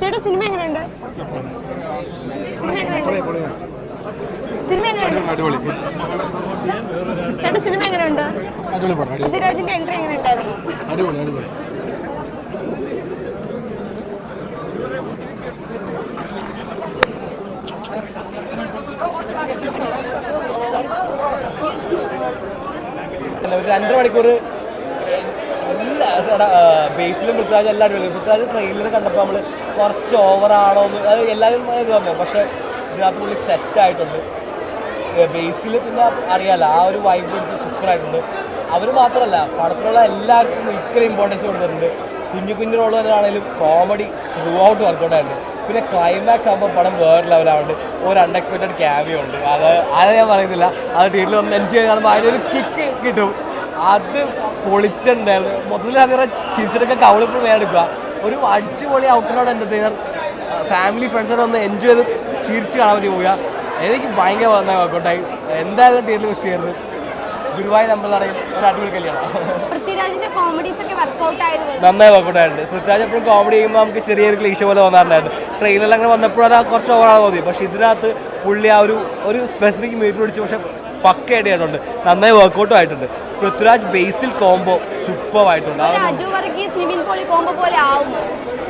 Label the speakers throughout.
Speaker 1: ചേട്ടാ സിനിമ എങ്ങനെയുണ്ട്? ചേട്ടാ സിനിമ എങ്ങനെയുണ്ട്? പൃഥ്വിരാജിന്റെ എൻട്രി എങ്ങനെ ഉണ്ടായിരുന്നു?
Speaker 2: ഒരു 2 മണിക്കൂർ ബേസിലും പൃഥ്വിരാജ് എല്ലാം അടിപൊളി. പൃഥ്വിരാജ് ട്രെയിലർ കണ്ടപ്പോൾ നമ്മൾ കുറച്ച് ഓവറാണോ എന്ന് അത് എല്ലാവരും ഇത് വന്നത്. പക്ഷേ ഇതിനകത്ത് പുള്ളി സെറ്റായിട്ടുണ്ട്. ബേസിൽ പിന്നെ അറിയാമല്ലോ, ആ ഒരു വൈബ് പിടിച്ച് സൂപ്പറായിട്ടുണ്ട്. അവർ മാത്രമല്ല, പടത്തിലുള്ള എല്ലാവർക്കും ഈക്വൽ ഇമ്പോർട്ടൻസ് കൊടുത്തിട്ടുണ്ട്. കുഞ്ഞു റോൾ തന്നെയാണെങ്കിലും കോമഡി ത്രൂ ഔട്ട് വർക്കൗട്ടായിട്ടുണ്ട്. പിന്നെ ക്ലൈമാക്സ് ആകുമ്പോൾ പടം വേറെ ലെവലാവുണ്ട്. ഒരു അൺഎക്സ്പെക്റ്റഡ് ക്യാമിയോ ഉണ്ട്. അത് ഞാൻ പറയുന്നില്ല, അത് തിയേറ്ററിൽ ഒന്ന് എൻജോയ് ചെയ്ത് കാണുമ്പോൾ അതിനൊരു കിക്ക് കിട്ടും. അത് പൊളിച്ചിട്ടുണ്ടായിരുന്നു. മൊത്തത്തിൽ അതിനെ ചിരിച്ചിട്ടൊക്കെ കവളിപ്പോൾ വേറെടുക്കുക. ഒരു അടിച്ചുപൊളി ഔട്ടറോട് എൻ്റർടൈനർ. ഫാമിലി ഫ്രണ്ട്സിനെ ഒന്ന് എൻജോയ് ചെയ്ത് ചിരിച്ച് കാണാൻ പറ്റി പോവുക. എനിക്ക് ഭയങ്കര നന്നായി വർക്കൗട്ടായി. എന്തായാലും തിയേറ്ററിൽ മിസ് ചെയ്യരുത്. ഗുരുവായൂർ നമ്പർ അറിയും ഒരു അടിപൊളി കല്യാണം. നന്നായി വർക്കൗട്ടായിട്ടുണ്ട്. പൃഥ്വിരാജ് എപ്പോഴും കോമഡി ചെയ്യുമ്പോൾ നമുക്ക് ചെറിയൊരു ക്ലീശ പോലെ തോന്നാറുണ്ടായിരുന്നു. ട്രെയിലറിൽ അങ്ങനെ വന്നപ്പോൾ അത് കുറച്ച് ഓവറാണ് തോന്നി. പക്ഷേ ഇതിനകത്ത് പുള്ളി ആ ഒരു സ്പെസിഫിക് മീറ്റർ പിടിച്ച് പക്ഷേ പക്കയായിട്ട് ആയിട്ടുണ്ട്. നന്നായി വർക്കൗട്ടും ആയിട്ടുണ്ട്. പൃഥ്വിരാജ് ബേസിൽ കോംബോ സൂപ്പറായിട്ടുണ്ട്.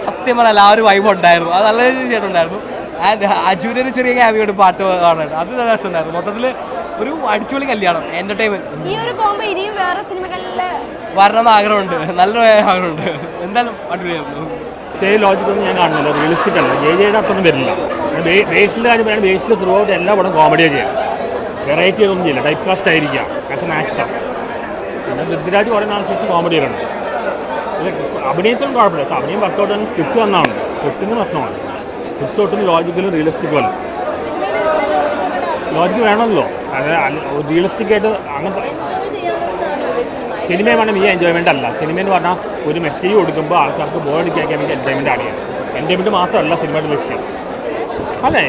Speaker 2: സത്യം പറഞ്ഞാൽ ആ ഒരു വൈബ് ഉണ്ടായിരുന്നു. അത് നല്ല രീതിയിൽ ചെയ്തിട്ടുണ്ടായിരുന്നു. ആൻഡ് അജുവിൻ്റെ ഒരു ചെറിയ ക്യാമിയോ ഉണ്ട്, പാട്ട് കാണാനായിട്ട്. അത് നല്ല രസമുണ്ടായിരുന്നു. മൊത്തത്തിൽ ഒരു അടിച്ചുപൊളി കല്യാണം, എന്റർടൈൻമെന്റ്. വരണമെന്ന് ആഗ്രഹമുണ്ട്, നല്ലൊരു ആഗ്രഹമുണ്ട്. എന്തായാലും അടിപൊളിയായിരുന്നു.
Speaker 3: ലോജിക്കൊന്നും ഞാൻ കാണുന്നില്ല, റിയലിസ്റ്റിക് അല്ല. ജെയുടെ അത്രയൊന്നും വരില്ല. ബേസിൻ്റെ കാര്യം പറയാൻ ബേസിൽ ത്രൂ ഔട്ട് എല്ലാ പടം കോമഡിയാണ് ചെയ്യാം. വെറൈറ്റി ഒന്നും ചെയ്യില്ല, ടൈപ്പ് കാസ്റ്റ് ആയിരിക്കാം ആസ് എൻ ആക്ടർ. പിന്നെ പൃഥ്വിരാജ് കുറേ നാൾ ശേഷം കോമഡിയിലുണ്ട്. അഭിനയിച്ചാലും കുഴപ്പമില്ല. പക്ഷേ അഭിനയം വർക്കൗട്ട് ആണെങ്കിൽ സ്ക്രിപ്റ്റ് വന്നാണ്. സ്ക്രിപ്റ്റിന് പ്രശ്നമാണ്. സ്ക്രിപ്റ്റ് ഒട്ടും ലോജിക്കലും റിയലിസ്റ്റിക്കും അല്ല. ലോജിക്ക് വേണമല്ലോ, അതായത് റിയലിസ്റ്റിക് ആയിട്ട് അങ്ങനത്തെ സിനിമ വേണം. ഈ എൻജോയ്മെൻ്റ് അല്ല. സിനിമ എന്ന് പറഞ്ഞാൽ ഒരു മെസ്സേജ് കൊടുക്കുമ്പോൾ ആൾക്കാർക്ക് ബോറടിക്കാൻ വേണ്ടി എൻജോയ്മെൻ്റ് ആണ്. എൻജോയ്മെൻറ്റ് മാത്രമല്ല സിനിമയുടെ ലക്ഷ്യം അല്ലേ.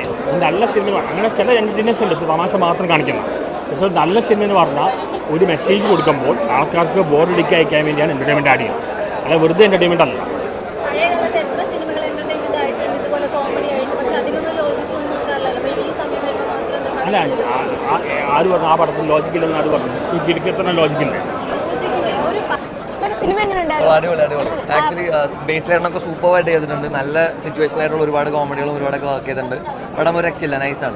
Speaker 3: നല്ല സിനിമ അങ്ങനെ ചില എൻ്റർടൈൻമെൻറ്റ്സ് ഉണ്ട്, തമാശ മാത്രം കാണിക്കുന്നത്. പക്ഷേ നല്ല സിനിമ എന്ന് പറഞ്ഞാൽ ഒരു മെസ്സേജ് കൊടുക്കുമ്പോൾ ആൾക്കാർക്ക് ബോറടിക്കാൻ വേണ്ടിയാണ് എൻ്റർടൈൻമെൻറ്റ് ആഡ് ചെയ്യുന്നത്. അല്ല വെറുതെ എൻ്റർടൈൻമെൻ്റ് അല്ല. അല്ല ആര് പറഞ്ഞു ആ പടത്തിൽ ലോജിക്കില്ലെന്ന് ആര് പറഞ്ഞു? ഈ കിടക്കിൽ തന്നെ ലോജിക്കില്ല.
Speaker 4: അടിപൊളി. ആക്ച്വലി ബേസിലായിട്ടൊക്കെ സൂപ്പറായിട്ട് ചെയ്തിട്ടുണ്ട്. നല്ല സിറ്റുവേഷനായിട്ടുള്ള ഒരുപാട് കോമഡികളും ഒരുപാടൊക്കെ വർക്ക് ചെയ്തിട്ടുണ്ട്. പടം ഒരു രക്ഷയില്ല, നൈസാണ്.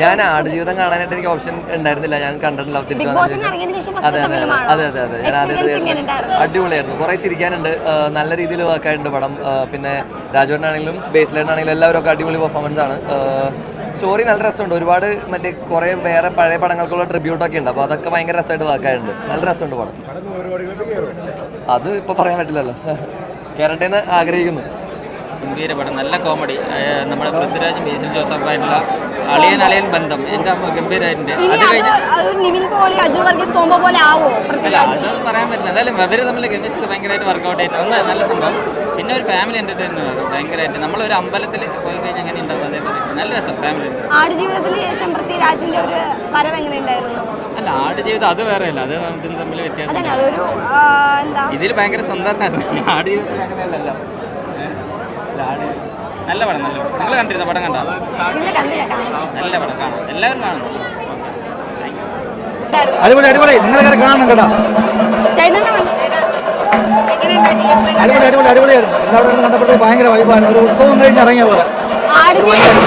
Speaker 4: ഞാൻ ആടുജീവിതം കാണാനായിട്ട് എനിക്ക് ഓപ്ഷൻ ഉണ്ടായിരുന്നില്ല, ഞാൻ കണ്ടിട്ടില്ല. അതെ. ഞാൻ ആദ്യമായിട്ട് അടിപൊളിയായിരുന്നു. കുറേ ചിരിക്കാനുണ്ട്, നല്ല രീതിയിൽ വർക്കായിട്ടുണ്ട് പടം. പിന്നെ രാജുവേട്ടനാണെങ്കിലും ബേസിലായിട്ടാണെങ്കിലും എല്ലാവരും ഒക്കെ അടിപൊളി പെർഫോമൻസ് ആണ്. സ്റ്റോറി നല്ല രസമുണ്ട്. ഒരുപാട് കുറേ വേറെ പഴയ പടങ്ങൾക്കുള്ള ട്രിബ്യൂട്ടൊക്കെ ഉണ്ട്. അപ്പോൾ അതൊക്കെ ഭയങ്കര രസമായിട്ട് വർക്കായിട്ടുണ്ട്. നല്ല രസമുണ്ട് പടം. അത് ഇപ്പോൾ പറയാൻ പറ്റില്ലല്ലോ, കയറട്ടെ എന്ന് ആഗ്രഹിക്കുന്നു.
Speaker 5: ഗംഭീര പടം, നല്ല കോമഡി. നമ്മുടെ പൃഥ്വിരാജും ബേസിൽ ജോസഫായിട്ടുള്ള അളിയൻ ബന്ധം എൻ്റെ അമ്മ ഗംഭീരമായിട്ടുണ്ട്. അത് പറയാൻ പറ്റില്ല. എന്തായാലും അവർ തമ്മിൽ കെമിസ്ട്രി ഭയങ്കരമായിട്ട് വർക്കൗട്ട് ആയിട്ട് നല്ല സംഭവം. പിന്നെ ഒരു ഫാമിലി എൻ്റർടൈൻമെൻറ്റ് ഭയങ്കരമായിട്ട്. നമ്മളൊരു അമ്പലത്തിൽ പോയി കഴിഞ്ഞാൽ എങ്ങനെ ഉണ്ടാവും അതേപോലെ നല്ല രസം. ഫാമിലി
Speaker 1: ആടുജീവിതത്തിന് ശേഷം പൃഥ്വിരാജിന്റെ ഒരു വരവ് എങ്ങനെ ഉണ്ടായിരുന്നു?
Speaker 5: അല്ല, ആടുജീവിതം അത് വേറെ അല്ല, അത് ഇതിന് തമ്മിൽ വ്യത്യാസം. ഇതിൽ ഭയങ്കര സ്വന്തമായിരുന്നു. ആടുജീവിതത്തിൽ അങ്ങനെയല്ലല്ലോ. നല്ല പടം. നിങ്ങൾ കണ്ടിരുന്ന പടം കണ്ടോ? നല്ല പടം, കാണാം, എല്ലാവരും കാണുന്നു.
Speaker 6: അടിപൊളി. നിങ്ങളെ കാണണം കേട്ടോ. അടിപൊളിയായിരുന്നു. എല്ലാവരും കണ്ടപ്പോഴത്തേക്ക് ഭയങ്കര വൈബാണ്. ഒരു ഉത്സവം കഴിഞ്ഞ് ഇറങ്ങിയ പോലെ. അടിപൊളിയായിരുന്നു.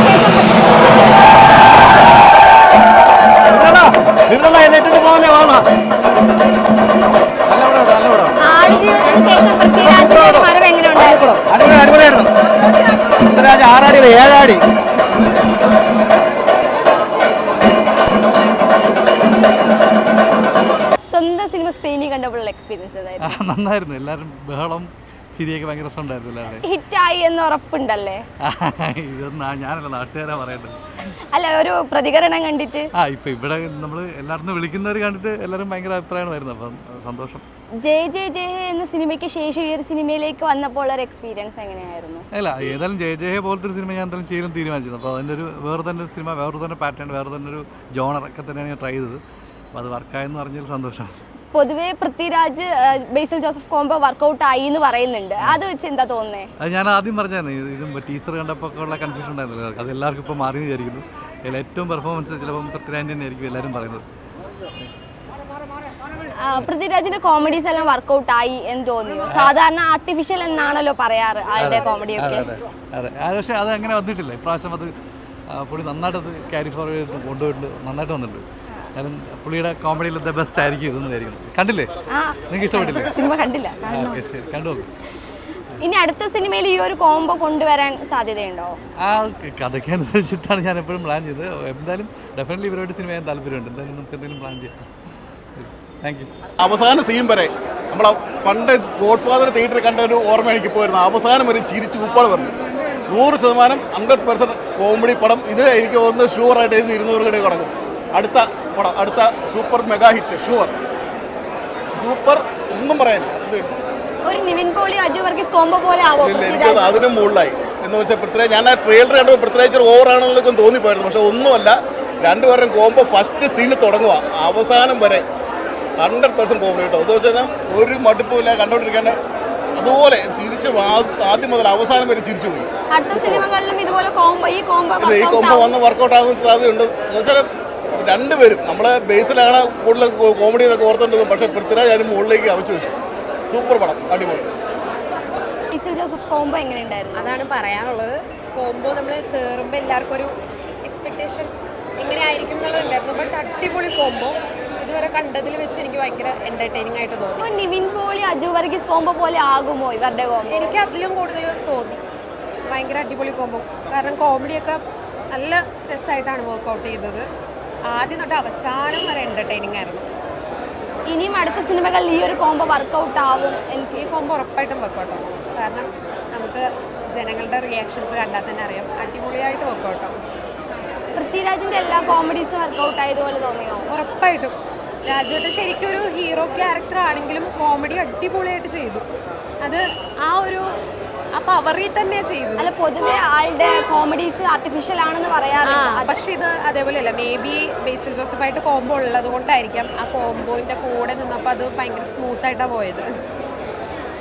Speaker 6: പൃഥ്വിരാജ് 6 അടിയിൽ 7 അടി.
Speaker 1: സ്വന്തം സിനിമ സ്ക്രീനിൽ കണ്ടപ്പോഴുള്ള എക്സ്പീരിയൻസ്
Speaker 7: നന്നായിരുന്നു. എല്ലാവരും ബഹളം ചിരിയൊക്കെ ഭയങ്കര രസമുണ്ടായിരുന്നു.
Speaker 1: ഹിറ്റായി എന്ന് ഉറപ്പുണ്ടല്ലേ?
Speaker 7: ഇതൊന്നും ഞാനല്ല, നാട്ടുകാരാ പറയേണ്ടത്.
Speaker 1: അല്ല, ഒരു പ്രതികരണം കണ്ടിട്ട്
Speaker 7: ഇപ്പൊ ഇവിടെ നമ്മൾ എല്ലായിടത്തും വിളിക്കുന്നവർ കണ്ടിട്ട് എല്ലാവരും ഭയങ്കര അഭിപ്രായമാണ് വരുന്നത്. അപ്പം സന്തോഷം.
Speaker 1: ജയ എന്ന സിനിമയ്ക്ക് ശേഷം ഈ ഒരു സിനിമയിലേക്ക് വന്നപ്പോൾ ഒരു എക്സ്പീരിയൻസ് എങ്ങനെയായിരുന്നു?
Speaker 7: അല്ല, ഏതായാലും ജയ പോലത്തെ ഒരു സിനിമ ഞാൻ എന്തായാലും ചെയ്യാൻ തീരുമാനിച്ചത്. അപ്പോൾ അതിൻ്റെ ഒരു വേറെ തന്നെ സിനിമ, വേറെ തന്നെ പാറ്റേൺ, വേറെ തന്നെ ഒരു ജോണർ ഒക്കെ തന്നെയാണ് ഞാൻ ട്രൈ ചെയ്തത്. അപ്പോൾ അത് വർക്കായെന്ന് പറഞ്ഞൊരു സന്തോഷം.
Speaker 1: പൊതുവെ പൃഥ്വിരാജ് ബേസിൽ ജോസഫ് കോംബോ വർക്കൗട്ട് ആയി എന്ന് പറയുന്നുണ്ട്. അത് വെച്ച് എന്താ തോന്നുന്നത്?
Speaker 7: അത് ഞാൻ ആദ്യം പറഞ്ഞാണ്, ഇതും ടീച്ചർ കണ്ടപ്പോൾ ഉള്ള കൺഫ്യൂഷൻ ഉണ്ടായിരുന്നല്ലോ, അത് എല്ലാവർക്കും ഇപ്പോൾ മാറി വിചാരിക്കുന്നു. അതിൽ ഏറ്റവും പെർഫോമൻസ് ചിലപ്പം പൃഥ്വിരാജ് തന്നെ ആയിരിക്കും എല്ലാവരും പറയുന്നത്.
Speaker 1: പൃഥ്വിരാജിന്റെ കോമഡീസ് എല്ലാം വർക്കൗട്ട് ആയി എന്ന് തോന്നിയോ? സാധാരണ ആർട്ടിഫിഷ്യൽ എന്നാണല്ലോ പറയാറ് ആളുടെ കോമഡിയൊക്കെ.
Speaker 7: അതെ, പക്ഷേ അത് അങ്ങനെ വന്നിട്ടില്ല ഇപ്രാവശ്യം. അത് പുള്ളി നന്നായിട്ട് അത് ക്യാരി ഫോർവേഡ് കൊണ്ടുപോയിട്ട് നന്നായിട്ട് വന്നിട്ടുണ്ട്. കാരണം പുള്ളിയുടെ കോമഡിയിൽ ദ ബെസ്റ്റ് ആയിരിക്കും ഇതെന്ന് വിചാരിക്കണം. കണ്ടില്ലേ? നിങ്ങൾക്ക് ഇഷ്ടപ്പെട്ടില്ലേ?
Speaker 1: സിനിമ കണ്ടില്ല.
Speaker 7: ശരി, കണ്ടു.
Speaker 1: ഇനി അടുത്ത സിനിമയിൽ ഈ ഒരു കോംബോ കൊണ്ടുവരാൻ സാധ്യതയുണ്ടോ?
Speaker 7: ആ കഥയ്ക്ക് അനുസരിച്ചിട്ടാണ് ഞാൻ എപ്പോഴും പ്ലാൻ ചെയ്തത്. എന്തായാലും ഡെഫിനറ്റ്ലി ഇവരോട് സിനിമ ചെയ്യാൻ താല്പര്യമുണ്ട്. എന്തായാലും നമുക്ക് എന്തെങ്കിലും പ്ലാൻ ചെയ്യാം. Thank you.
Speaker 8: അവസാന സീൻ വരെ നമ്മളെ പണ്ട് ഗോഡ് ഫാദർ തിയേറ്ററിൽ കണ്ട ഒരു ഓർമ്മ എനിക്ക് പോയിരുന്നു. അവസാനം വരെ ചിരിച്ച് ഉപ്പാട് പറഞ്ഞു. 100% 100% കോമഡി പടം. ഇത് എനിക്ക് തോന്നുന്നു ഷുവറായിട്ട് ഇത് 200 കടയിൽ കിടക്കും. അടുത്ത പടം, അടുത്ത super mega hit sure. Super, ഒന്നും പറയാനില്ല.
Speaker 1: ഒരു നിവിൻ പോളി അജു വർഗീസ് കോംബോ പോലെ ആവോ?
Speaker 8: എനിക്കത് അതിനും മുകളിലായി എന്ന് വെച്ചാൽ പൃഥ്വിരാജ്, ഞാൻ ആ ട്രെയിലർ കണ്ടപ്പോൾ പൃഥ്വിരാജ് ഓവറാണെന്നൊക്കെ തോന്നിപ്പോയിരുന്നു. പക്ഷെ ഒന്നുമല്ല, രണ്ടുപേരും കോംബോ ഫസ്റ്റ് സീന് തുടങ്ങുക അവസാനം വരെ 100% കോമഡി കേട്ടോ. എന്ന് വെച്ചാൽ ഒരു മടുപ്പുമില്ല കണ്ടോണ്ടിരിക്കാൻ. അതുപോലെ തിരിച്ച് ആദ്യം മുതൽ അവസാനം വരെ ചിരിച്ചു പോയി.
Speaker 1: അടുത്ത സിനിമകളിലും ഇതുപോലെ ഈ
Speaker 8: കോംബോ വന്ന് വർക്കൗട്ട് ആകുന്ന സാധ്യതയുണ്ട്. എന്ന് വെച്ചാൽ രണ്ടുപേരും നമ്മളെ ബേസിലാണ് കൂടുതൽ കോമഡി എന്നൊക്കെ ഓർത്തേണ്ടത്. പക്ഷെ പൃഥ്വിരാജ് അതിന് മുകളിലേക്ക് അവച്ചു വെച്ചു. സൂപ്പർ പടം, അടിപൊളി.
Speaker 1: ബേസിൽ ജോസഫ് കോംബോ എങ്ങനെയുണ്ടായിരുന്നു?
Speaker 9: അതാണ് പറയാനുള്ളത്. കോംബോ നമ്മൾ കയറുമ്പോൾ എല്ലാവർക്കും ഒരു എക്സ്പെക്ടേഷൻ എങ്ങനെ ആയിരിക്കും എന്നുള്ളതുണ്ടായിരുന്നു. ബട്ട് അടിപൊളി കോംബോ. ഇതുവരെ കണ്ടതിൽ വെച്ച് എനിക്ക് ഭയങ്കര എന്റർടൈനിങ് ആയിട്ട് തോന്നി.
Speaker 1: നിവിൻ പോളി അജു വർഗീസ് കോംബോ പോലെ ആകുമോ ഇവരുടെ കോംബോ?
Speaker 9: എനിക്ക് അതിലും കൂടുതൽ തോന്നി. ഭയങ്കര അടിപൊളി കോംബോ. കാരണം കോമഡിയൊക്കെ നല്ല രസമായിട്ടാണ് വർക്കൗട്ട് ചെയ്തത്. ആദ്യം തൊട്ട് അവസാനം വരെ എന്റർടൈനിങ് ആയിരുന്നു.
Speaker 1: ഇനിയും അടുത്ത സിനിമകളിൽ ഈ ഒരു കോംബോ വർക്കൗട്ട് ആവും?
Speaker 9: ഈ കോംബോ ഉറപ്പായിട്ടും വർക്കൗട്ട് ആവും. കാരണം നമുക്ക് ജനങ്ങളുടെ റിയാക്ഷൻസ് കണ്ടാൽ തന്നെ അറിയാം, അടിപൊളിയായിട്ട് വർക്കൗട്ട് ആവും.
Speaker 1: പൃഥ്വിരാജിന്റെ എല്ലാ കോമഡീസും വർക്കൗട്ട് ആയതുപോലെ തോന്നിയോ?
Speaker 9: ഉറപ്പായിട്ടും. രാജുവേട്ടൻ ശരിക്കും ഒരു ഹീറോ ക്യാരക്ടർ ആണെങ്കിലും കോമഡി അടിപൊളിയായിട്ട് ചെയ്തു. അത് ആ പവറിൽ തന്നെ ചെയ്തു.
Speaker 1: അല്ല, പൊതുവെ ആളുടെ കോമഡീസ് ആർട്ടിഫിഷ്യൽ ആണെന്ന് പറയാറുണ്ട്.
Speaker 9: പക്ഷെ ഇത് അതേപോലെയല്ല. മേ ബി ബേസിൽ ജോസഫായിട്ട് കോംബോ ഉള്ളത് കൊണ്ടായിരിക്കാം ആ കോംബോന്റെ കൂടെ നിന്നപ്പോൾ അത് ഭയങ്കര സ്മൂത്ത് ആയിട്ടാണ് പോയത്.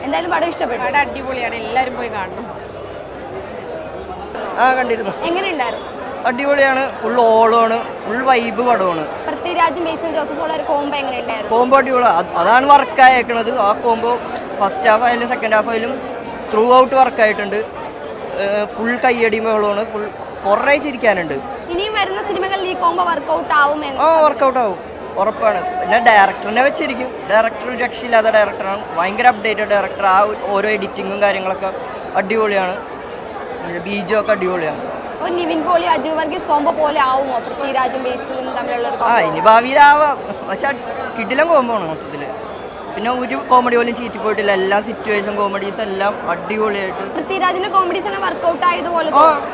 Speaker 1: എന്തായാലും പടം ഇഷ്ടപ്പെട്ടു.
Speaker 9: പടം അടിപൊളിയാണ്, എല്ലാവരും പോയി കാണണം.
Speaker 10: കണ്ടിരുന്നു.
Speaker 1: എങ്ങനെയുണ്ടായിരുന്നു?
Speaker 10: അടിപൊളിയാണ്. ഫുൾ ഓളമാണ്, ഫുൾ വൈബ് പടമാണ്.
Speaker 1: പൃഥ്വിരാജും ബേസിൽ ജോസഫും ഉള്ള ഒരു കോംബോ എങ്ങനെയുണ്ടായിരുന്നു?
Speaker 10: കോംബോ അടിപൊളി. അതാണ് വർക്കായേക്കണത്. ആ കോംബോ ഫസ്റ്റ് ഹാഫ് ആയാലും സെക്കൻഡ് ഹാഫ് ആയാലും ത്രൂ ഔട്ട് വർക്കായിട്ടുണ്ട്. ഫുൾ കയ്യടി മേളമാണ്. ഫുൾ കുറേ ചിരിക്കാനുണ്ട്.
Speaker 1: ഇനിയും വരുന്ന സിനിമകളിൽ ഈ കോംബോ വർക്കൗട്ട് ആവും?
Speaker 10: വർക്കൗട്ട് ആവും, ഉറപ്പാണ്. പിന്നെ ഡയറക്ടറിനെ വെച്ചിരിക്കും. ഡയറക്ടർ രക്ഷയില്ലാത്ത ഡയറക്ടറാണ്. ഭയങ്കര അപ്ഡേറ്റഡ് ഡയറക്ടർ. ആ ഓരോ എഡിറ്റിങ്ങും കാര്യങ്ങളൊക്കെ അടിപൊളിയാണ്. ബീജും ഒക്കെ അടിപൊളിയാണ്.
Speaker 1: ഒരു നിവിൻ പോളി അജു വർഗീസ് കോംബോ പോലെ ആവുമോ പൃഥ്വിരാജും ബേസിലും തമ്മിലുള്ള ഒരു കോംബോ?
Speaker 10: ഇനി ഭാവിയിലാവാം. പക്ഷെ കിടിലം കോംബോ ആണ് മൊത്തത്തില്. പിന്നെ ഒരു കോമഡി പോലും ചീറ്റി പോയിട്ടില്ല. എല്ലാ സിറ്റുവേഷൻ കോമഡീസ് എല്ലാം അടിപൊളിയായിട്ട്.
Speaker 1: പൃഥ്വിരാജിന്റെ കോമഡീസ് എല്ലാം വർക്കൗട്ട് ആയതുപോലെ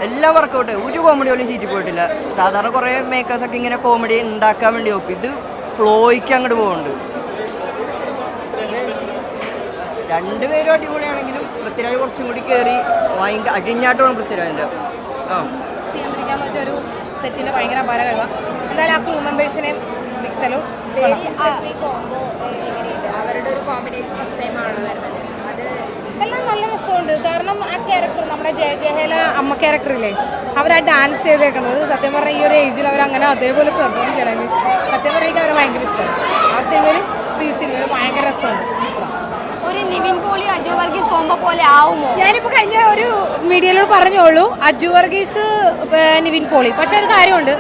Speaker 10: എല്ലാം വർക്കൗട്ട്. ഒരു കോമഡി പോലും ചീറ്റി പോയിട്ടില്ല. സാധാരണ കുറെ മേക്കേഴ്സ് ഒക്കെ ഇങ്ങനെ കോമഡി ഉണ്ടാക്കാൻ വേണ്ടി നോക്കും. ഇത് ഫ്ലോയ്ക്ക് അങ്ങോട്ട് പോകുന്നുണ്ട്. രണ്ടുപേരും അടിപൊളിയാണെങ്കിലും പൃഥ്വിരാജ് കുറച്ചും കൂടി കയറി ഭയങ്കര അഴിഞ്ഞാട്ടമാണ് പൃഥ്വിരാജിന്റെ.
Speaker 9: നിയന്ത്രിക്കാന്ന് വെച്ചാൽ ഒരു സെറ്റിന്റെ ഭയങ്കര അപാര കഴിവാ. എന്തായാലും ആ ക്രൂ മെമ്പേഴ്സിനെ ബിഗ് സലൂട്ട്.
Speaker 1: അവരുടെ ഒരു കോമ്പിനേഷൻ ഫസ്റ്റ് ടൈം ആണ് വരുന്നത്. അത്
Speaker 9: എല്ലാം നല്ല രസമുണ്ട്. കാരണം ആ ക്യാരക്ടർ നമ്മുടെ ജയഹേല അമ്മ ക്യാരക്ടറില്ലേ, അവരാ ഡാൻസ് ചെയ്തേക്കുന്നത് സത്യം പറഞ്ഞാൽ ഈ ഒരു ഏജിൽ അവരങ്ങനെ അതേപോലെ പെർഫോം ചെയ്യണമെങ്കിൽ സത്യം പറഞ്ഞാൽ അവരെ ഭയങ്കര ഇഷ്ടമാണ്. ആ സിനിമയിലും ഈ സിനിമയിലും ഭയങ്കര രസമുണ്ട്.
Speaker 1: ഒരു നിവിൻ പോളി അജു വർഗീസ് കോംബോ പോലെ ആവുമോ?
Speaker 9: ഞാനിപ്പോൾ കഴിഞ്ഞ ഒരു മീഡിയയിലൂടെ പറഞ്ഞോളൂ അജു വർഗീസ് നിവിൻ പോളി. പക്ഷെ ഒരു കാര്യമുണ്ട്,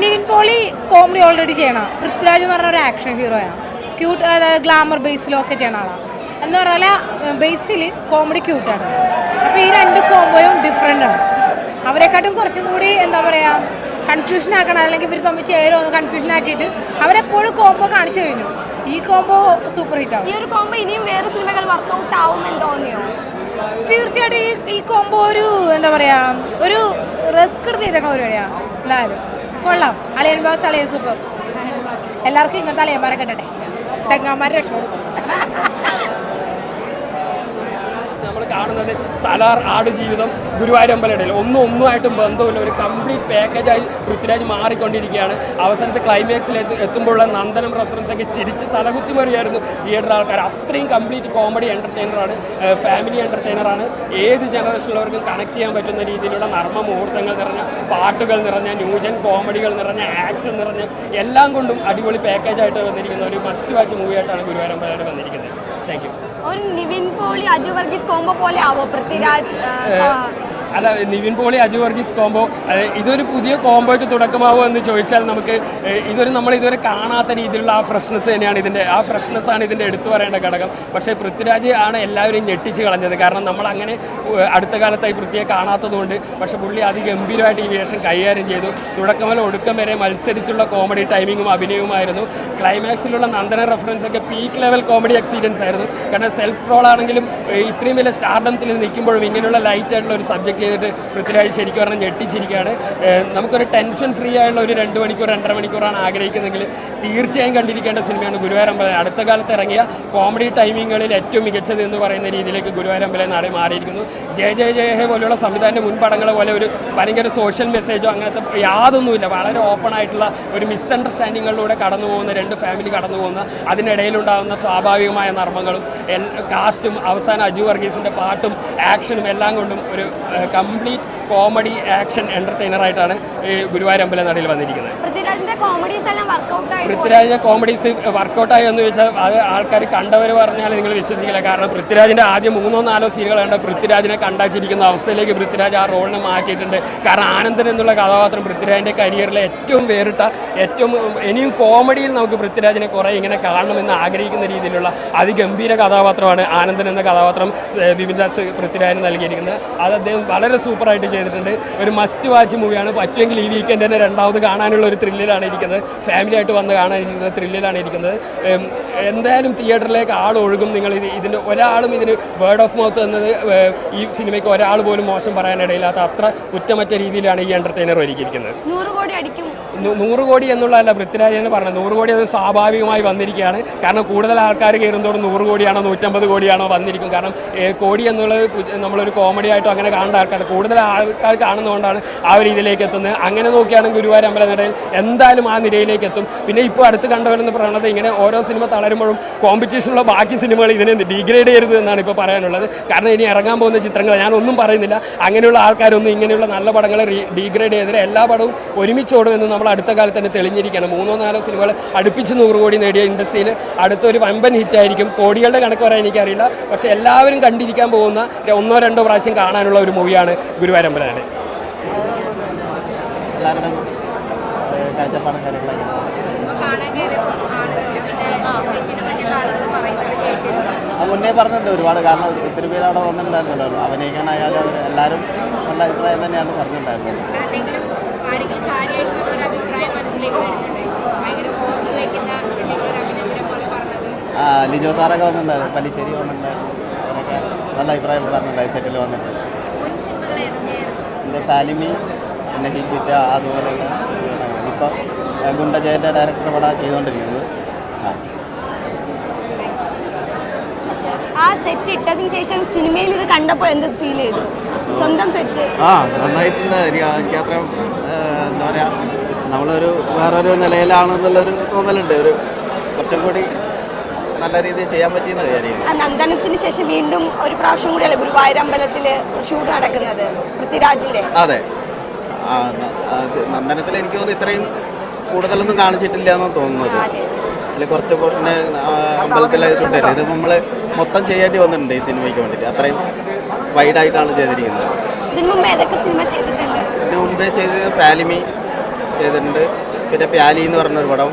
Speaker 9: നിവിൻ പോളി കോമഡി ഓൾറെഡി ചെയ്യണം. പൃഥ്വിരാജ് എന്ന് പറഞ്ഞ ഒരു ആക്ഷൻ ഹീറോയാണ്. ക്യൂട്ട്, അതായത് ഗ്ലാമർ ബേസിലൊക്കെ ചെയ്യണ ആളാണ്. എന്ന് പറഞ്ഞാൽ ബേസിൽ കോമഡി ക്യൂട്ടാണ്. അപ്പോൾ ഈ രണ്ട് കോംബോയും ഡിഫറെൻ്റ് ആണ്. അവരെക്കാട്ടും കുറച്ചും കൂടി എന്താ പറയുക കൺഫ്യൂഷൻ ആക്കണം, അല്ലെങ്കിൽ ഇവർ തമ്മിൽ ചേരോ എന്ന് കൺഫ്യൂഷൻ ആക്കിയിട്ട് അവരെപ്പോഴും കോംബോ കാണിച്ചു കഴിഞ്ഞു. ഈ കോംബോ സൂപ്പർ ഹിറ്റ് ആവും.
Speaker 1: ഈ ഒരു കോംബോ ഇനിയും വേറെ സിനിമകൾ വർക്കൗട്ട് ആവുമെന്ന് തോന്നിയോ?
Speaker 9: തീർച്ചയായിട്ടും ഈ കോംബോ ഒരു എന്താ പറയുക ഒരു റിസ്ക് എടുത്തിരിക്കുന്ന പരിപാടിയാണ്. എന്തായാലും കൊള്ളാം. അളിയൻ ബാസ് അളിയൻ സൂപ്പർ. എല്ലാവർക്കും ഇങ്ങനത്തെ അളിയന്മാരെ കിട്ടട്ടെ. തെങ്ങാന്മാരെ രക്ഷപ്പെടും.
Speaker 11: നമ്മൾ കാണുന്നത് സലാർ, ആടുജീവിതം, ഗുരുവായൂരമ്പലം ഒന്നുമായിട്ടും ബന്ധമില്ല. ഒരു കംപ്ലീറ്റ് പാക്കേജായി പൃഥ്വിരാജ് മാറിക്കൊണ്ടിരിക്കുകയാണ്. അവസാനത്തെ ക്ലൈമാക്സിൽ എത്തുമ്പോഴുള്ള നന്ദനം റെഫറൻസൊക്കെ ചിരിച്ച് തലകുത്തി മറിയായിരുന്നു തിയേറ്റർ ആൾക്കാർ. അത്രയും കംപ്ലീറ്റ് കോമഡി എൻ്റർടൈനറാണ്, ഫാമിലി എൻ്റർടൈനറാണ്. ഏത് ജനറേഷനിലുള്ളവർക്കും കണക്ട് ചെയ്യാൻ പറ്റുന്ന രീതിയിലുള്ള നർമ്മ മുഹൂർത്തങ്ങൾ നിറഞ്ഞ, പാട്ടുകൾ നിറഞ്ഞ, ന്യൂജൻ കോമഡികൾ നിറഞ്ഞ, ആക്ഷൻ നിറഞ്ഞ, എല്ലാം കൊണ്ടും അടിപൊളി പാക്കേജായിട്ട് വന്നിരിക്കുന്ന ഒരു മസ്റ്റ് വാച്ച് മൂവിയായിട്ടാണ് ഗുരുവായൂരമ്പലം വന്നിരിക്കുന്നത്. Thank you.
Speaker 1: ഒരു നിവിൻ പോളി അജു വർഗീസ് കോംബോ പോലെ ആവോ പൃഥ്വിരാജ്?
Speaker 11: അല്ല, നിവിൻ പോളി അജു വർഗീസ് കോംബോ ഇതൊരു പുതിയ കോംബോയ്ക്ക് തുടക്കമാവോ എന്ന് ചോദിച്ചാൽ നമുക്ക് നമ്മളിതുവരെ കാണാത്ത രീതിയിലുള്ള ആ ഫ്രഷ്നെസ് തന്നെയാണ് ആ ഫ്രഷ്നെസ്സാണ് ഇതിൻ്റെ എടുത്തു പറയേണ്ട ഘടകം. പക്ഷേ പൃഥ്വിരാജ് ആണ് എല്ലാവരെയും ഞെട്ടിച്ച് കളഞ്ഞത്. കാരണം നമ്മൾ അങ്ങനെ അടുത്ത കാലത്തായി പൃഥ്വിയെ കാണാത്തതുകൊണ്ട്. പക്ഷേ പുള്ളി അതിഗംഭീരമായിട്ട് ഈ വേഷം കൈകാര്യം ചെയ്തു. തുടക്കം മുതൽ ഒടുക്കം വരെ മത്സരിച്ചുള്ള കോമഡി ടൈമിങ്ങും അഭിനയവുമായിരുന്നു. ക്ലൈമാക്സിലുള്ള നന്ദന റെഫറൻസൊക്കെ പീക്ക് ലെവൽ കോമഡി എക്സ്പീരിയൻസ് ആയിരുന്നു. കാരണം സെൽഫ് ട്രോൾ ആണെങ്കിലും ഇത്രയും വലിയ സ്റ്റാർഡത്തിൽ നിൽക്കുമ്പോഴും ഇങ്ങനെയുള്ള ലൈറ്റ് ആയിട്ടുള്ള ഒരു സബ്ജക്റ്റ് ചെയ്തിട്ട് പൃഥ്വിരാജ് ശരിക്കും പറഞ്ഞാൽ ഞെട്ടിച്ചിരിക്കുകയാണ്. നമുക്കൊരു ടെൻഷൻ ഫ്രീ ആയുള്ള ഒരു 2 മണിക്കൂർ 2.5 മണിക്കൂറാണ് ആഗ്രഹിക്കുന്നതെങ്കിൽ തീർച്ചയായും കണ്ടിരിക്കേണ്ട സിനിമയാണ് ഗുരുവായൂരമ്പലം. അടുത്ത കാലത്ത് ഇറങ്ങിയ കോമഡി ടൈമിങ്ങുകളിൽ ഏറ്റവും മികച്ചത് എന്ന് പറയുന്ന രീതിയിലേക്ക് ഗുരുവായൂരമ്പലം നാളെ മാറിയിരിക്കുന്നു. ജയ ജയ ജയ ഹേ പോലെയുള്ള സംവിധാനത്തിൻ്റെ മുൻപടങ്ങളെ പോലെ ഒരു ഭയങ്കര സോഷ്യൽ മെസ്സേജോ അങ്ങനത്തെ യാതൊന്നുമില്ല. വളരെ ഓപ്പൺ ആയിട്ടുള്ള ഒരു മിസ്അണ്ടർസ്റ്റാൻഡിങ്ങുകളിലൂടെ കടന്നു പോകുന്ന 2 ഫാമിലി കടന്നു പോകുന്ന, അതിനിടയിലുണ്ടാകുന്ന സ്വാഭാവികമായ നർമ്മങ്ങളും കാസ്റ്റും അവസാനം അജു വർഗീസിൻ്റെ പാട്ടും ആക്ഷനും എല്ലാം കൊണ്ടും ഒരു കംപ്ലീറ്റ് കോമഡി ആക്ഷൻ എൻ്റർടൈനറായിട്ടാണ് ഈ ഗുരുവായൂരമ്പലം നടയിൽ വന്നിരിക്കുന്നത്.
Speaker 1: പൃഥ്വിരാജിന്റെ കോമഡീസ് എല്ലാം
Speaker 11: പൃഥ്വിരാജിന്റെ കോമഡീസ് വർക്കൗട്ടായി എന്ന് ചോദിച്ചാൽ അത് ആൾക്കാർ കണ്ടവർ പറഞ്ഞാൽ നിങ്ങൾ വിശ്വസിക്കില്ല. കാരണം പൃഥ്വിരാജിന്റെ ആദ്യം 3-4 സീനുകൾ കണ്ട പൃഥ്വിരാജിനെ കണ്ടാച്ചിരിക്കുന്ന അവസ്ഥയിലേക്ക് പൃഥ്വിരാജ് ആ റോളിനെ മാറ്റിയിട്ടുണ്ട്. കാരണം ആനന്ദൻ എന്നുള്ള കഥാപാത്രം പൃഥ്വിരാജിന്റെ കരിയറിലെ ഏറ്റവും വേറിട്ട, ഏറ്റവും ഇനിയും കോമഡിയിൽ നമുക്ക് പൃഥ്വിരാജിനെ കുറേ ഇങ്ങനെ കാണണമെന്ന് ആഗ്രഹിക്കുന്ന രീതിയിലുള്ള അതിഗംഭീര കഥാപാത്രമാണ് ആനന്ദൻ എന്ന കഥാപാത്രം വിപിൻദാസ് പൃഥ്വിരാജിന് നൽകിയിരിക്കുന്നത്. അത് അദ്ദേഹം വളരെ സൂപ്പറായിട്ട് ചെയ്തിട്ടുണ്ട്. ഒരു മസ്റ്റ് വാച്ച് മൂവിയാണ്. പറ്റുമെങ്കിൽ ഈ വീക്കെൻഡ് തന്നെ രണ്ടാമത് കാണാനുള്ള ഒരു ത്രില്ലിലാണ് ഇരിക്കുന്നത്. ഫാമിലിയായിട്ട് വന്ന് കാണാനിരിക്കുന്ന ത്രില്ലിലാണ് ഇരിക്കുന്നത്. എന്തായാലും തിയേറ്ററിലേക്ക് ഒഴുകും. നിങ്ങൾ ഇതിൻ്റെ ഒരാളും ഇതിന് വേർഡ് ഓഫ് മൗത്ത് എന്നത് ഈ സിനിമയ്ക്ക് ഒരാൾ പോലും മോശം പറയാനിടയില്ലാത്ത അത്ര കുറ്റമറ്റ രീതിയിലാണ് ഈ എൻ്റർടൈനർ ഒരുക്കിയിരിക്കുന്നത്.
Speaker 1: 100 കോടി അടിക്കും.
Speaker 11: 100 കോടി എന്നുള്ളതല്ല പൃഥ്വിരാജാണ് പറഞ്ഞത്. 100 കോടി അത് സ്വാഭാവികമായി വന്നിരിക്കുകയാണ്. കാരണം കൂടുതൽ ആൾക്കാർ കയറുന്നതോടെ 100 കോടിയാണോ 150 കോടിയാണോ വന്നിരിക്കും. കാരണം കോടി എന്നുള്ളത് നമ്മളൊരു കോമഡി ആയിട്ടോ അങ്ങനെ കാണേണ്ട ആൾക്കാർ കൂടുതൽ ആൾക്കാർ കാണുന്നതുകൊണ്ടാണ് ആ ഒരു രീതിയിലേക്ക് എത്തുന്നത്. അങ്ങനെ നോക്കിയാണെങ്കിൽ ഗുരുവായൂരമ്പലം നടയിൽ എന്തായാലും ആ നിരയിലേക്ക് എത്തും. പിന്നെ ഇപ്പോൾ അടുത്ത് കണ്ടവരെന്ന് പറയുന്നത് ഇങ്ങനെ ഓരോ സിനിമ തളരുമ്പോഴും കോമ്പറ്റീഷനുള്ള ബാക്കി സിനിമകൾ ഇതിനെ ഡീഗ്രേഡ് ചെയ്യരുത് എന്നാണ് ഇപ്പോൾ പറയാനുള്ളത്. കാരണം ഇനി ഇറങ്ങാൻ പോകുന്ന ചിത്രങ്ങൾ ഞാനൊന്നും പറയുന്നില്ല. അങ്ങനെയുള്ള ആൾക്കാരൊന്നും ഇങ്ങനെയുള്ള നല്ല പടങ്ങളെ ഡീഗ്രേഡ് ചെയ്തിട്ട് എല്ലാ പടവും ഒരുമിച്ചോടുമെന്ന് നമ്മൾ അടുത്ത കാലത്ത് തന്നെ തെളിഞ്ഞിരിക്കണം. 3-4 സിനിമകൾ അടുപ്പിച്ച് 100 കോടി നേടിയ ഇൻഡസ്ട്രിയിൽ അടുത്തൊരു വമ്പൻ ഹിറ്റായിരിക്കും. കോടികളുടെ കണക്ക് പറയാൻ എനിക്കറിയില്ല. പക്ഷേ എല്ലാവരും കണ്ടിരിക്കാൻ പോകുന്ന 1-2 പ്രാവശ്യം കാണാനുള്ള ഒരു മൂവിയാണ് ഗുരുവായൂരമ്പലം.
Speaker 6: എല്ലാവരുടെയും കാഴ്ചപ്പാടും കാര്യങ്ങളൊക്കെ മുന്നേ പറഞ്ഞിട്ടുണ്ട് ഒരുപാട്. കാരണം ഒത്തിരി പേര് അവിടെ വന്നിട്ടുണ്ടായിരുന്നല്ലോ അഭിനയിക്കാനായാലും അവർ എല്ലാവരും നല്ല അഭിപ്രായം തന്നെയാണ് പറഞ്ഞിട്ടുണ്ടായിരുന്നത്. ലിജോ സാറൊക്കെ വന്നിട്ടുണ്ടായിരുന്നു, പല്ലിശ്ശേരി വന്നിട്ടുണ്ടായിരുന്നു. അവരൊക്കെ നല്ല അഭിപ്രായം പറഞ്ഞിട്ടുണ്ടായി സെറ്റിൽ വന്നിട്ട്. എൻ്റെ ഫാലിമി, പിന്നെ ഹിറ്റ്, അതുപോലെയുള്ള ഇപ്പം ഗുണ്ടജയൻ്റെ ഡയറക്ടർ പടം ചെയ്തുകൊണ്ടിരിക്കുന്നത്.
Speaker 1: ആ സെറ്റ് ഇട്ടതിന് ശേഷം സിനിമയിൽ ഇത് കണ്ടപ്പോൾ എന്ത് ഫീൽ ചെയ്തു? സ്വന്തം സെറ്റ്
Speaker 6: നന്നായിട്ടുണ്ട്. എനിക്ക് അത്ര എന്താ പറയുക, നമ്മളൊരു വേറൊരു നിലയിലാണെന്നുള്ളൊരു തോന്നലുണ്ട്. ഒരു കുറച്ചും കൂടി നല്ല രീതിയിൽ ചെയ്യാൻ പറ്റിയെന്ന് വിചാരിക്കുന്നു.
Speaker 1: നന്ദനത്തിന് ശേഷം വീണ്ടും ഒരു പ്രാവശ്യം കൂടിയല്ലേ ഗുരുവായൂരമ്പലത്തിൽ ഷൂട്ട് നടക്കുന്നത് പൃഥ്വിരാജിന്റെ?
Speaker 6: അതെ, നന്ദനത്തിൽ എനിക്ക് തോന്നുന്നു ഇത്രയും കൂടുതലൊന്നും കാണിച്ചിട്ടില്ല എന്നാണ് തോന്നുന്നത്. അതിൽ കുറച്ച് പോർഷനെ അമ്പലത്തിൽ ഷൂട്ട് ചെയ്തത്. ഇത് നമ്മൾ മൊത്തം ചെയ്യേണ്ടി വന്നിട്ടുണ്ട് ഈ സിനിമയ്ക്ക് വേണ്ടിയിട്ട്. അത്രയും വൈഡായിട്ടാണ് ചെയ്തിരിക്കുന്നത്.
Speaker 1: ഇതിനു മുമ്പ് ഏതൊക്കെ സിനിമ ചെയ്തിട്ടുണ്ട്?
Speaker 6: ഇതിനു മുമ്പേ ചെയ്തത് ഫാലിമി ചെയ്തിട്ടുണ്ട്, പിന്നെ പ്യാലി എന്ന് പറഞ്ഞൊരു പടം,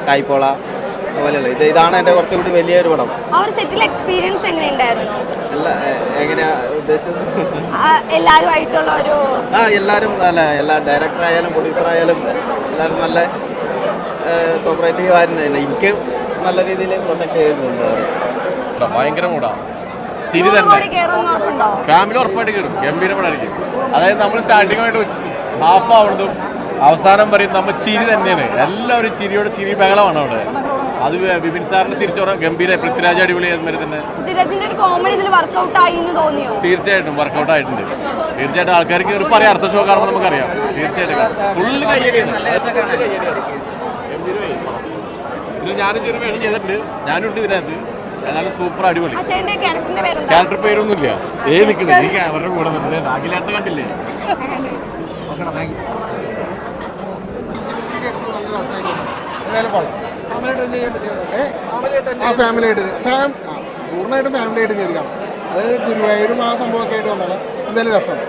Speaker 6: കായ്പോള, അതുപോലെയല്ല. ഇതാണ് എൻ്റെ കുറച്ചും കൂടി വലിയൊരു പടം.
Speaker 1: സെറ്റിൽ എക്സ്പീരിയൻസ് എങ്ങനെയുണ്ടായിരുന്നു?
Speaker 6: എങ്ങനെയാ ഉദ്ദേശിച്ചത്?
Speaker 1: എല്ലാവരുമായിട്ടുള്ള ഒരു
Speaker 6: എല്ലാവരും നല്ല, എല്ലാ ഡയറക്ടർ ആയാലും പ്രൊഡ്യൂസർ ആയാലും എല്ലാവരും നല്ല കോപ്പറേറ്റീവ് ആയിരുന്നു. എനിക്ക് നല്ല രീതിയിൽ പ്രൊട്ടക്ട് ചെയ്തിട്ടുണ്ട്.
Speaker 12: ഭയങ്കര മൂടാ, ചിരി തന്നെ. ഫാമിലി ഉറപ്പായിട്ട് കയറും. ഗംഭീരപ്പെടായിരിക്കും. അതായത് നമ്മൾ സ്റ്റാർട്ടിങ്ങായിട്ട് ഹാഫ് ആവുന്നതും അവസാനം പറയും നമ്മൾ ചിരി തന്നെയാണ്. എല്ലാവരും ചിരിയോട് ചിരി ബഹളമാണ് അവിടെ. അത് ബിപിൻ സാറിന് തിരിച്ചു ഗംഭീര, പൃഥ്വിരാജ് അടിപൊളിയായി തന്നെ.
Speaker 1: പൃഥ്വിരാജിന്റെ ഒരു കോമഡി ഇതിൽ വർക്കൗട്ട് ആയി എന്ന് തോന്നിയോ?
Speaker 12: തീർച്ചയായിട്ടും വർക്കൗട്ട് ആയിട്ടുണ്ട്. തീർച്ചയായിട്ടും ആൾക്കാർക്ക് പറയാം, അടുത്ത ഷോ കാണുമ്പോൾ നമുക്കറിയാം. തീർച്ചയായിട്ടും ഫുള്ള് കയ്യടിയാണ്. ഇത് ഞാനും ചെറിയ വേണം ചെയ്തിട്ടുണ്ട്, ഞാനുണ്ട് ഇതിനകത്ത്. എന്നാലും സൂപ്പർ അടിപൊളി. ക്യാരക്ടർ പേരൊന്നുമില്ല, നിൽക്കുന്നത് ഈ അവരുടെ കൂടെ നിന്നത്. അഖിലേട്ടൻ കണ്ടില്ലേ?
Speaker 13: ഫാമിലിയായിട്ട് പൂർണ്ണമായിട്ടും ഫാമിലിയായിട്ട് കയറി കാണാം. അത് ഗുരുവായൂരും ആ സംഭവമൊക്കെ ആയിട്ട് വന്നാണ് എന്തായാലും രസമാണ്.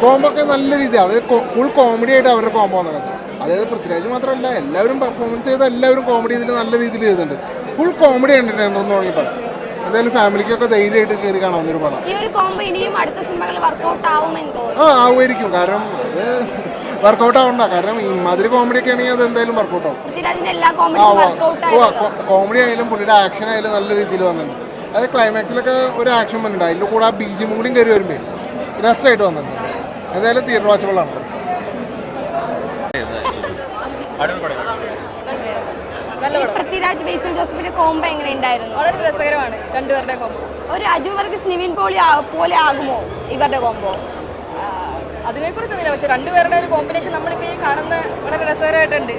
Speaker 13: കോംബോ ഒക്കെ നല്ല രീതിയാണ്, അത് ഫുൾ കോമഡി ആയിട്ട് അവരുടെ കോംബോ വന്നത്. അതായത് പൃഥ്വിരാജ് മാത്രമല്ല, എല്ലാവരും പെർഫോമൻസ് ചെയ്ത എല്ലാവരും കോമഡി ഇതിൽ നല്ല രീതിയിൽ ചെയ്തിട്ടുണ്ട്. ഫുൾ കോമഡി എന്റർടൈനർ എന്ന് വേണമെങ്കിൽ പറയാം. എന്തായാലും ഫാമിലിക്കൊക്കെ ധൈര്യമായിട്ട് കയറി കാണാവുന്ന ഒരു പടം. ആവുമായിരിക്കും, കാരണം അത് വർക്കൗട്ട് ആവണ്ട. കാരണം ഇമാതിരി കോമഡി ഒക്കെ ആണെങ്കിൽ അത് എന്തായാലും വർക്കൗട്ട് ആവും. കോമഡി ആയാലും പുള്ളിയുടെ ആക്ഷൻ ആയാലും നല്ല രീതിയിൽ വന്നിട്ടുണ്ട്. അത് ക്ലൈമാക്സിലൊക്കെ ഒരു ആക്ഷൻ വന്നിട്ടുണ്ട്, അതിൻ്റെ കൂടെ ആ ബീജും കൂടിയും കയറി വരുമ്പോൾ രസമായിട്ട് വന്നിട്ടുണ്ട്. എന്തായാലും തിയേറ്റർ വാച്ചബിളാണ്.
Speaker 1: പൃഥ്വിരാജ് ബേസിൽ ജോസഫിന്റെ കോംബോ എങ്ങനെ ഉണ്ടായിരുന്നു?
Speaker 9: വളരെ രസകരമാണ് രണ്ടുപേരുടെ കോംബോ.
Speaker 1: ഒരു അജു വർഗീസ് നിവിൻ പോളി പോലെ ആകുമോ ഇവരുടെ കോംബോ?
Speaker 9: അതിനെക്കുറിച്ചറിയില്ല, പക്ഷെ രണ്ടുപേരുടെ ഒരു കോമ്പിനേഷൻ നമ്മളിപ്പോൾ ഈ കാണുന്ന വളരെ രസകരമായിട്ടുണ്ട്.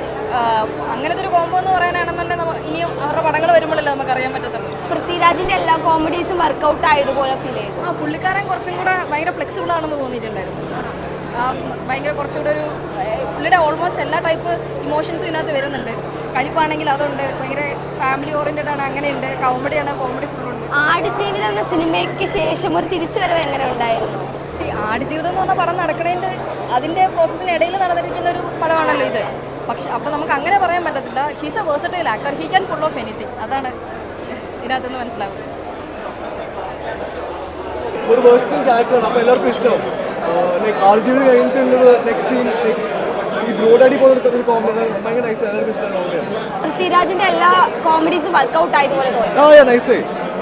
Speaker 9: അങ്ങനത്തെ ഒരു കോംബോ എന്ന് പറയാനാണെന്നുണ്ടെങ്കിൽ ഇനിയും അവരുടെ പടങ്ങൾ വരുമ്പോഴല്ലേ നമുക്ക് അറിയാൻ പറ്റത്തുള്ളൂ.
Speaker 1: പൃഥ്വിരാജിന്റെ എല്ലാ കോമഡീസും വർക്കൗട്ട് ആയതുപോലെ ഫീൽ ചെയ്തു.
Speaker 9: പുള്ളിക്കാരൻ കുറച്ചും കൂടെ ഭയങ്കര ഫ്ലെക്സിബിൾ ആണെന്ന് തോന്നിയിട്ടുണ്ടായിരുന്നു. ഭയങ്കര കുറച്ചും കൂടെ ഒരു പുള്ളിയുടെ ഓൾമോസ്റ്റ് എല്ലാ ടൈപ്പ് ഇമോഷൻസും ഇതിനകത്ത് വരുന്നുണ്ട്. കലിപ്പാണെങ്കിൽ അതുണ്ട്, ഭയങ്കര ഫാമിലി ഓറിയന്റഡ് ആണ്, അങ്ങനെയുണ്ട്. കോമഡിയാണ്, കോമഡി ഫുള്ളുണ്ട്.
Speaker 1: ആടുജീവിതം എന്ന സിനിമയ്ക്ക് ശേഷം ഒരു തിരിച്ചുവരവ് എങ്ങനെ ഉണ്ടായിരുന്നു?
Speaker 9: ആടുജീവിതം എന്ന് പറഞ്ഞ പടം നടക്കണേൻ്റെ അതിൻ്റെ പ്രോസസ്സിനിടയിൽ നടന്നിരിക്കുന്ന ഒരു പടമാണല്ലോ ഇത്. പക്ഷെ അപ്പോൾ നമുക്ക് അങ്ങനെ പറയാൻ പറ്റത്തില്ല. He's A versatile actor, he can pull off anything. അതാണ് ഇതിനകത്തുനിന്ന് മനസ്സിലാവുന്നത്.
Speaker 2: ഒരു വേഴ്സറ്റൈൽ ക്യാരക്ടറാണ്, അപ്പോൾ എല്ലാവർക്കും ഇഷ്ടമാവും. ലൈക്ക് ആടുജീവിതം കഴിഞ്ഞിട്ടുള്ളൊരു നെക്സ്റ്റ് സീൻ ഈ ബ്രോഡാഡി പോലെ ഒരു കോമഡി ഭയങ്കര നൈസ്, എല്ലാവർക്കും ഇഷ്ടമാണ്.
Speaker 1: പൃഥ്വിരാജിന്റെ എല്ലാ കോമഡീസും വർക്കൗട്ട് ആയതുപോലെ തോന്നി.
Speaker 2: നൈസ്.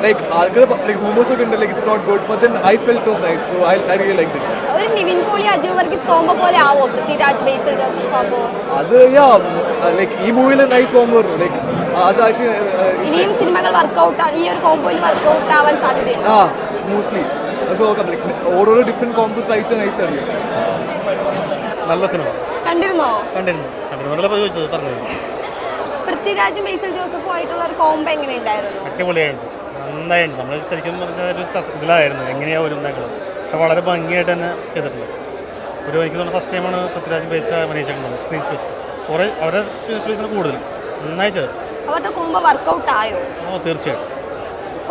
Speaker 2: ലൈക്ക് ആൾക്കാർ ലൈക്ക് ഹ്യൂമേഴ്സ് ഒക്കെ ഉണ്ട്, like it's not good, but then I felt it was nice, so I really liked it.
Speaker 1: ഒരു നിവിൻ പോളി അജു വർഗീസ് കോംബോ പോലെ ആവോ പൃഥ്വിരാജ് ബേസിൽ ജോസഫ് കോംബോ?
Speaker 2: അത് ലൈക്ക് ഈ മൂവിയിൽ നൈസ് കോംബോ ആയിരുന്നു. ലൈക്ക് അത്
Speaker 1: ഇനിയും സിനിമകൾ വർക്കൗട്ട് ഈ ഒരു കോംബോയിൽ വർക്കൗട്ട് ആവാൻ സാധ്യതയുണ്ട്.
Speaker 2: മോസ്റ്റ്ലി അത് നോക്കാം. ലൈക്ക് ഓരോരോ ഡിഫറെന്റ് കോംബോസ് ട്രൈ നൈസ് ആയിരിക്കും.
Speaker 7: നല്ല സിനിമ
Speaker 1: കണ്ടിരുന്നോ?
Speaker 7: കണ്ടിരുന്നു.
Speaker 1: പൃഥ്വിരാജും ബേസിൽ ജോസഫും ആയിട്ടുള്ള ഒരു കോംബോ എങ്ങനെ ഉണ്ടായിരുന്നു?
Speaker 7: അടിപൊളിയായിരുന്നു, നന്നായിരുന്നു. നമ്മൾ ശരിക്കും പറഞ്ഞ ഒരു ഇതിലായിരുന്നു എങ്ങനെയാണ് ഒരു ഉണ്ടാക്കുന്നത്, പക്ഷെ വളരെ ഭംഗിയായിട്ട് തന്നെ ചെയ്തിട്ടുണ്ട്. എനിക്ക് തോന്നുന്നു ഫസ്റ്റ് ടൈമാണ് പൃഥ്വിരാജും ബേസിൽ അഭിനയിച്ചിട്ടുള്ളത് സ്ക്രീൻ സ്പേസ്. കുറേ അവരുടെ സ്ക്രീൻ സ്പേസിന് കൂടുതലും നന്നായി ചെയ്തു.
Speaker 1: അവരുടെ കോംബോ വർക്കൗട്ട് ആയോ?
Speaker 7: തീർച്ചയായിട്ടും.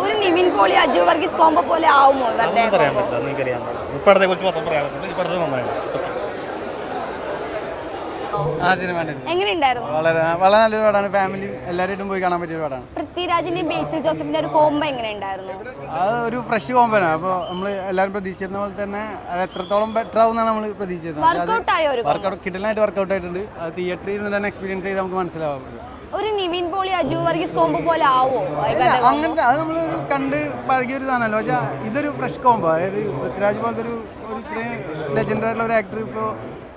Speaker 1: ഒരു നിവിൻ പോളി അജു വർഗീസ് കോംബോ പോലെ ആവുമോ ഇവരുടെ?
Speaker 7: പറയാൻ പറ്റില്ല, എനിക്കറിയാൻ പാടില്ല. ഇപ്പോഴത്തെ കുറിച്ച് മാത്രം പറയാൻ പറ്റില്ല. ഇപ്പോഴത്തെ നന്നായിരുന്നു.
Speaker 1: എങ്ങനെയുണ്ടായിരുന്നു?
Speaker 13: വളരെ നല്ലൊരു പടമാണ്. ഫാമിലി എല്ലാവരും പോയി കാണാൻ പറ്റിയ പടമാണ്.
Speaker 1: പൃഥ്വിരാജിന്റെ ബേസിൽ ജോസഫിന്റെ ഒരു കോംബോ എങ്ങനെ ഉണ്ടായിരുന്നു?
Speaker 13: അത് ഒരു ഫ്രഷ് കോംബോയാണ്. അപ്പോൾ നമ്മൾ എല്ലാവരും പ്രതീക്ഷിച്ചിരുന്ന പോലെ തന്നെ അത് എത്രത്തോളം ബെറ്റർ ആവും എന്നാണ് നമ്മൾ പ്രതീക്ഷിച്ചത്. വർക്കൗട്ട് കിട്ടലായിട്ട് വർക്കൗട്ട് ആയിട്ടുണ്ട്. അത് തിയേറ്ററിൽ നിന്ന് തന്നെ എക്സ്പീരിയൻസ് ചെയ്ത് നമുക്ക് മനസ്സിലാവും.
Speaker 1: ഒരു നിവിൻ പോളി അജു വർഗീസ് കോംബോ പോലെ ആവോ?
Speaker 13: അങ്ങനത്തെ അത് നമ്മളൊരു കണ്ട് പഴകിയ ഒരു സാധനമല്ലോ. പക്ഷേ ഇതൊരു ഫ്രഷ് കോംബോ. അതായത് പൃഥ്വിരാജ് പോലത്തെ ഒരു ഇത്രയും ലെജൻഡറി ആയിട്ടുള്ള ഒരു ആക്ടർ ഇപ്പോൾ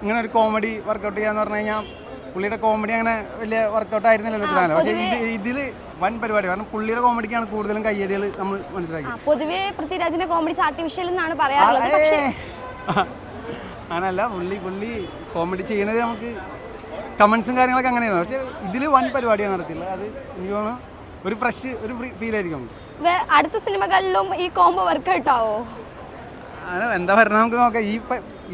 Speaker 13: ഇങ്ങനെ ഒരു കോമഡി വർക്കൗട്ട് ചെയ്യാന്ന് പറഞ്ഞു കഴിഞ്ഞാൽ പുള്ളിയുടെ കോമഡി അങ്ങനെ വലിയ വർക്കൗട്ട് ആയിരുന്നില്ലല്ലോ ഇതിലാണ്. പക്ഷേ ഇതിൽ വൻ പരിപാടി, കാരണം പുള്ളിയുടെ കോമഡിക്കാണ് കൂടുതലും കയ്യടികൾ നമ്മൾ മനസ്സിലാക്കി.
Speaker 1: പൊതുവേ പൃഥ്വിരാജിന്റെ കോമഡീസ് ആർട്ടിഫിഷ്യൽ എന്നാണ് പറയാറുള്ളത്.
Speaker 13: അങ്ങനല്ല, പുള്ളി കോമഡി ചെയ്യണത് നമുക്ക് കമൻസും കാര്യങ്ങളൊക്കെ അങ്ങനെയാണ്. പക്ഷേ ഇതിൽ വൻ പരിപാടിയാണ് നടത്തിയുള്ളത്. അത് എനിക്ക് തോന്നുന്നു ഒരു ഫ്രഷ് ഒരു ഫീൽ ആയിരിക്കും നമുക്ക്.
Speaker 1: അടുത്ത സിനിമകളിലും ഈ കോംബോ വർക്കൗട്ട് ആവോ?
Speaker 13: അങ്ങനെ എന്താ പറയുക, നമുക്ക് നോക്കാം.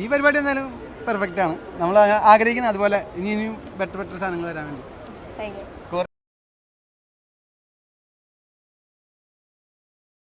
Speaker 13: ഈ പരിപാടി എന്തായാലും പെർഫെക്റ്റ് ആണ്. നമ്മൾ ആഗ്രഹിക്കുന്നത് അതുപോലെ ഇനിയും ബെറ്റർ സാധനങ്ങൾ വരാൻ വേണ്ടി.
Speaker 1: Thank you.